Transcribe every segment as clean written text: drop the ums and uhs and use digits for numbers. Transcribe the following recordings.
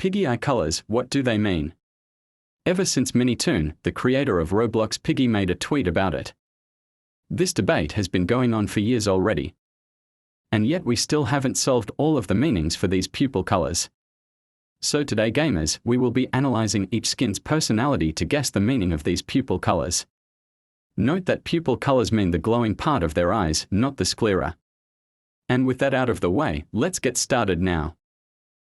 Piggy eye colors, what do they mean? Ever since Minitoon, the creator of Roblox Piggy made a tweet about it. This debate has been going on for years already. And yet we still haven't solved all of the meanings for these pupil colors. So today gamers, we will be analyzing each skin's personality to guess the meaning of these pupil colors. Note that pupil colors mean the glowing part of their eyes, not the sclera. And with that out of the way, let's get started now.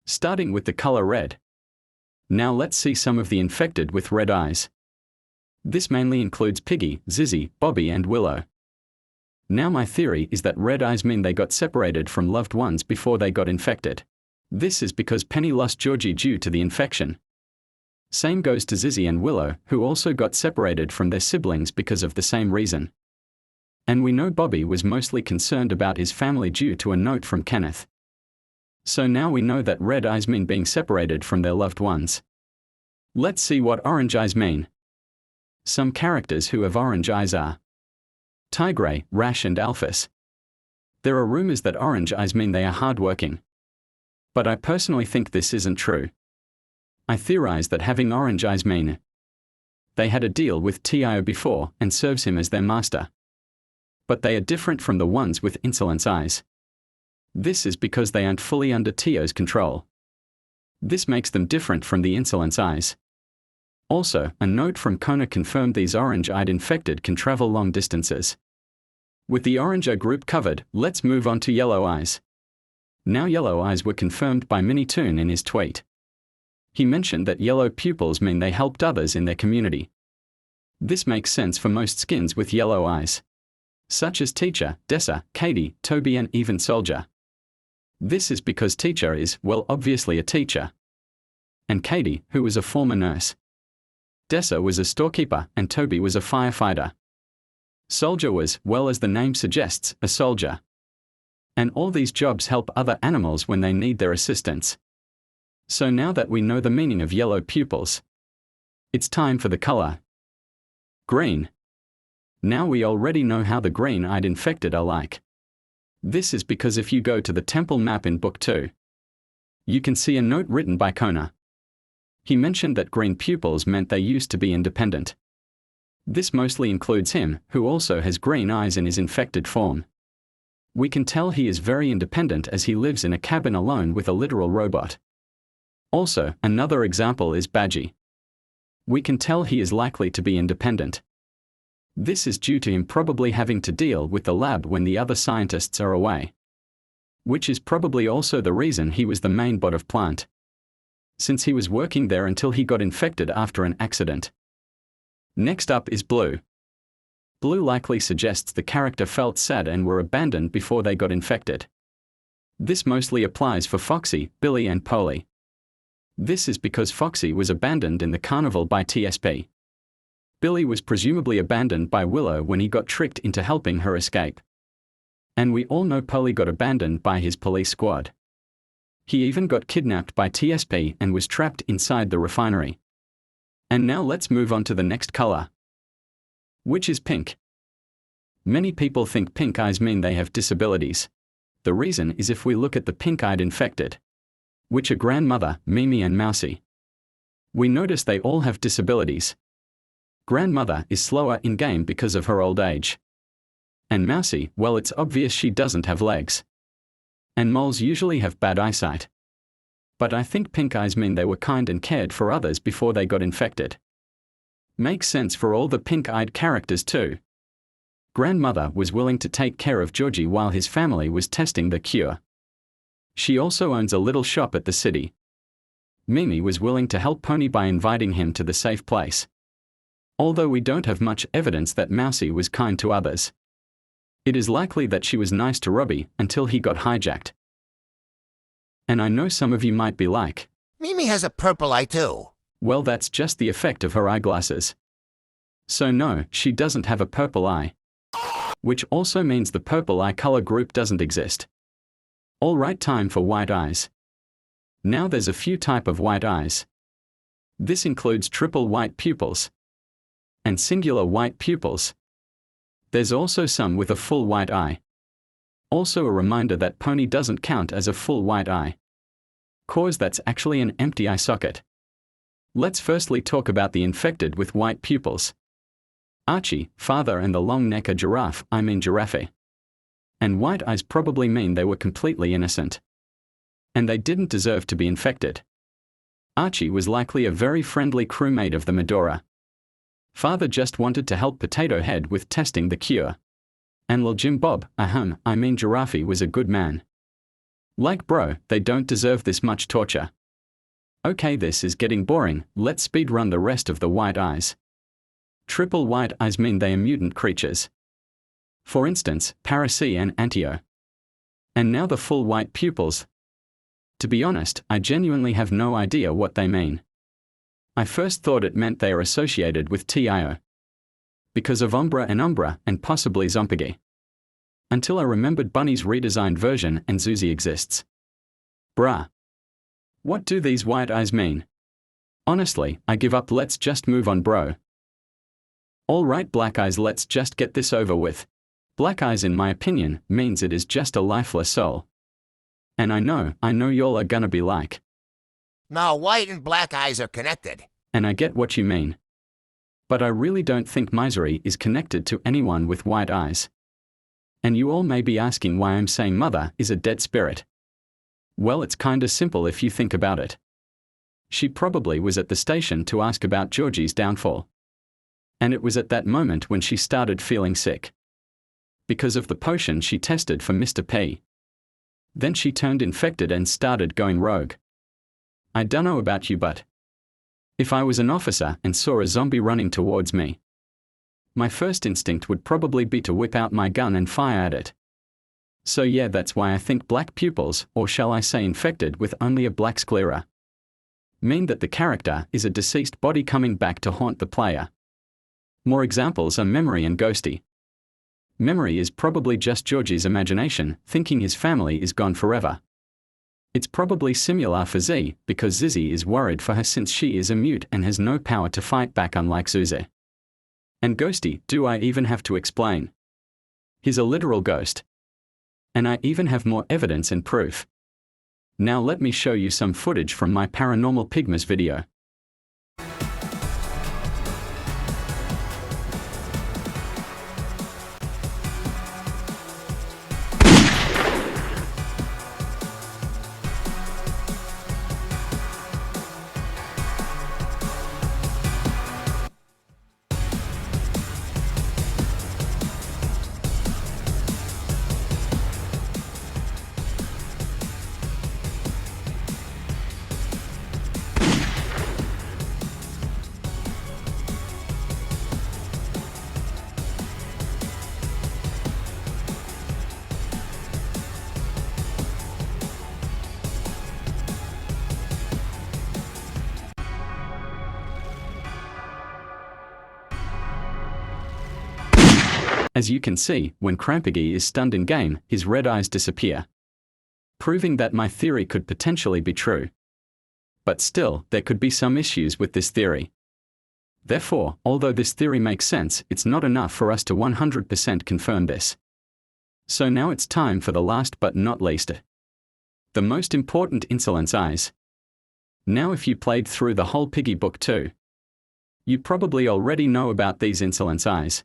Starting with the color red. Now let's see some of the infected with red eyes. This mainly includes Piggy, Zizzy, Bobby and Willow. Now my theory is that red eyes mean they got separated from loved ones before they got infected. This is because Penny lost Georgie due to the infection. Same goes to Zizzy and Willow, who also got separated from their siblings because of the same reason. And we know Bobby was mostly concerned about his family due to a note from Kenneth. So now we know that red eyes mean being separated from their loved ones. Let's see what orange eyes mean. Some characters who have orange eyes are Tigray, Rash and Alphys. There are rumors that orange eyes mean they are hardworking. But I personally think this isn't true. I theorize that having orange eyes mean they had a deal with Tio before and serves him as their master. But they are different from the ones with Insulence Eyes. This is because they aren't fully under Tio's control. This makes them different from the Insulence Eyes. Also, a note from Kona confirmed these orange-eyed infected can travel long distances. With the orange eye group covered, let's move on to yellow eyes. Now yellow eyes were confirmed by Minitoon in his tweet. He mentioned that yellow pupils mean they helped others in their community. This makes sense for most skins with yellow eyes, such as Teacher, Dessa, Katie, Toby and even Soldier. This is because Teacher is, well, obviously a teacher. And Katie, who was a former nurse. Dessa was a storekeeper and Toby was a firefighter. Soldier was, well as the name suggests, a soldier. And all these jobs help other animals when they need their assistance. So now that we know the meaning of yellow pupils, it's time for the color green. Now we already know how the green-eyed infected are like. This is because if you go to the temple map in Book 2, you can see a note written by Kona. He mentioned that green pupils meant they used to be independent. This mostly includes him, who also has green eyes in his infected form. We can tell he is very independent as he lives in a cabin alone with a literal robot. Also, another example is Badgie. We can tell he is likely to be independent. This is due to him probably having to deal with the lab when the other scientists are away. Which is probably also the reason he was the main bot of Plant, since he was working there until he got infected after an accident. Next up is Blue. Blue likely suggests the character felt sad and were abandoned before they got infected. This mostly applies for Foxy, Billy and Polly. This is because Foxy was abandoned in the carnival by TSP. Billy was presumably abandoned by Willow when he got tricked into helping her escape. And we all know Polly got abandoned by his police squad. He even got kidnapped by TSP and was trapped inside the refinery. And now let's move on to the next color, which is pink. Many people think pink eyes mean they have disabilities. The reason is if we look at the pink-eyed infected, which are Grandmother, Mimi and Mousy, we notice they all have disabilities. Grandmother is slower in-game because of her old age. And Mousy, well, it's obvious she doesn't have legs. And moles usually have bad eyesight. But I think pink eyes mean they were kind and cared for others before they got infected. Makes sense for all the pink-eyed characters too. Grandmother was willing to take care of Georgie while his family was testing the cure. She also owns a little shop at the city. Mimi was willing to help Pony by inviting him to the safe place. Although we don't have much evidence that Mousy was kind to others. It is likely that she was nice to Robbie until he got hijacked. And I know some of you might be like, Mimi has a purple eye too. Well, that's just the effect of her eyeglasses. So no, she doesn't have a purple eye. Which also means the purple eye color group doesn't exist. Alright, time for white eyes. Now there's a few type of white eyes. This includes triple white pupils and singular white pupils. There's also some with a full white eye. Also a reminder that Pony doesn't count as a full white eye. course that's actually an empty eye socket. Let's firstly talk about the infected with white pupils. Archie, father, and the long-necked giraffe, giraffe. And white eyes probably mean they were completely innocent. And they didn't deserve to be infected. Archie was likely a very friendly crewmate of the Medora. Father just wanted to help Potato Head with testing the cure. And Lil Jim Bob, Giraffe, was a good man. Like bro, they don't deserve this much torture. Okay, this is getting boring, let's speedrun the rest of the white eyes. Triple white eyes mean they are mutant creatures. For instance, Parasi and Antio. And now the full white pupils. To be honest, I genuinely have no idea what they mean. I first thought it meant they are associated with Tio. Because of Umbra and possibly Zompigi. Until I remembered Bunny's redesigned version and Zuzi exists. Bruh. What do these white eyes mean? Honestly, I give up, let's just move on bro. Alright black eyes, let's just get this over with. Black eyes in my opinion means it is just a lifeless soul. And I know y'all are gonna be like. No, white and black eyes are connected. And I get what you mean. But I really don't think misery is connected to anyone with white eyes. And you all may be asking why I'm saying mother is a dead spirit. Well, it's kinda simple if you think about it. She probably was at the station to ask about Georgie's downfall. And it was at that moment when she started feeling sick. Because of the potion she tested for Mr. P. Then she turned infected and started going rogue. I dunno about you, but if I was an officer and saw a zombie running towards me, my first instinct would probably be to whip out my gun and fire at it. So yeah, that's why I think black pupils, or shall I say infected with only a black sclera, mean that the character is a deceased body coming back to haunt the player. More examples are Memory and Ghosty. Memory is probably just Georgie's imagination, thinking his family is gone forever. It's probably similar for Z, because Zizzy is worried for her since she is a mute and has no power to fight back, unlike Zuze. And Ghosty, do I even have to explain? He's a literal ghost. And I even have more evidence and proof. Now let me show you some footage from my Paranormal Pigmas video. As you can see, when Piggy is stunned in-game, his red eyes disappear. Proving that my theory could potentially be true. But still, there could be some issues with this theory. Therefore, although this theory makes sense, it's not enough for us to 100% confirm this. So now it's time for the last but not least. The most important Insulence Eyes. Now if you played through the whole Piggy book too, you probably already know about these Insulence Eyes.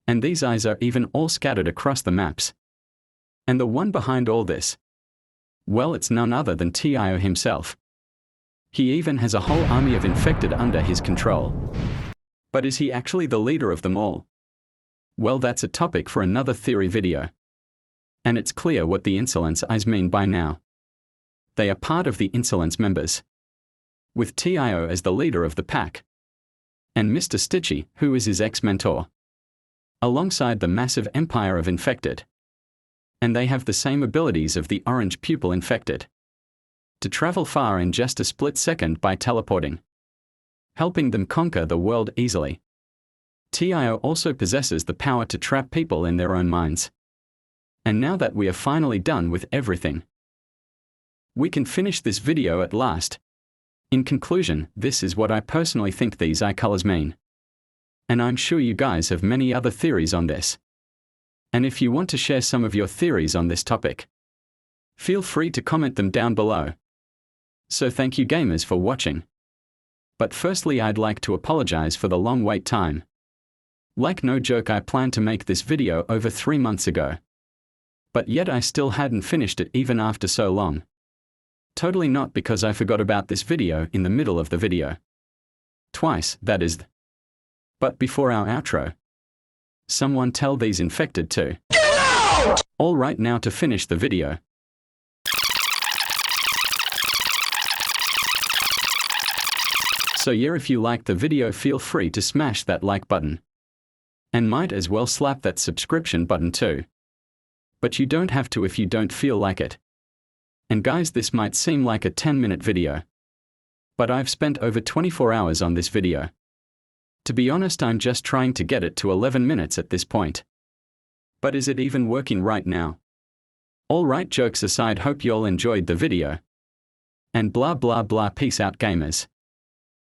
And these eyes are even all scattered across the maps. And the one behind all this? Well, it's none other than Tio himself. He even has a whole army of infected under his control. But is he actually the leader of them all? Well, that's a topic for another theory video. And it's clear what the Insulence Eyes mean by now. They are part of the Insulence members, with Tio as the leader of the pack. And Mr. Stitchy, who is his ex-mentor, alongside the massive empire of infected. And they have the same abilities of the orange pupil infected. To travel far in just a split second by teleporting, helping them conquer the world easily. Tio also possesses the power to trap people in their own minds. And now that we are finally done with everything, we can finish this video at last. In conclusion, this is what I personally think these eye colors mean. And I'm sure you guys have many other theories on this. And if you want to share some of your theories on this topic, feel free to comment them down below. So thank you gamers for watching. But firstly I'd like to apologize for the long wait time. Like no joke, I planned to make this video over 3 months ago. But yet I still hadn't finished it even after so long. Totally not because I forgot about this video in the middle of the video. Twice, that is. But before our outro, someone tell these infected to get out! All right, now to finish the video. So yeah, if you liked the video, feel free to smash that like button. And might as well slap that subscription button too. But you don't have to if you don't feel like it. And guys, this might seem like a 10-minute video, but I've spent over 24 hours on this video. To be honest, I'm just trying to get it to 11 minutes at this point. But is it even working right now? Alright, jokes aside, hope you all enjoyed the video. And blah blah blah, peace out gamers.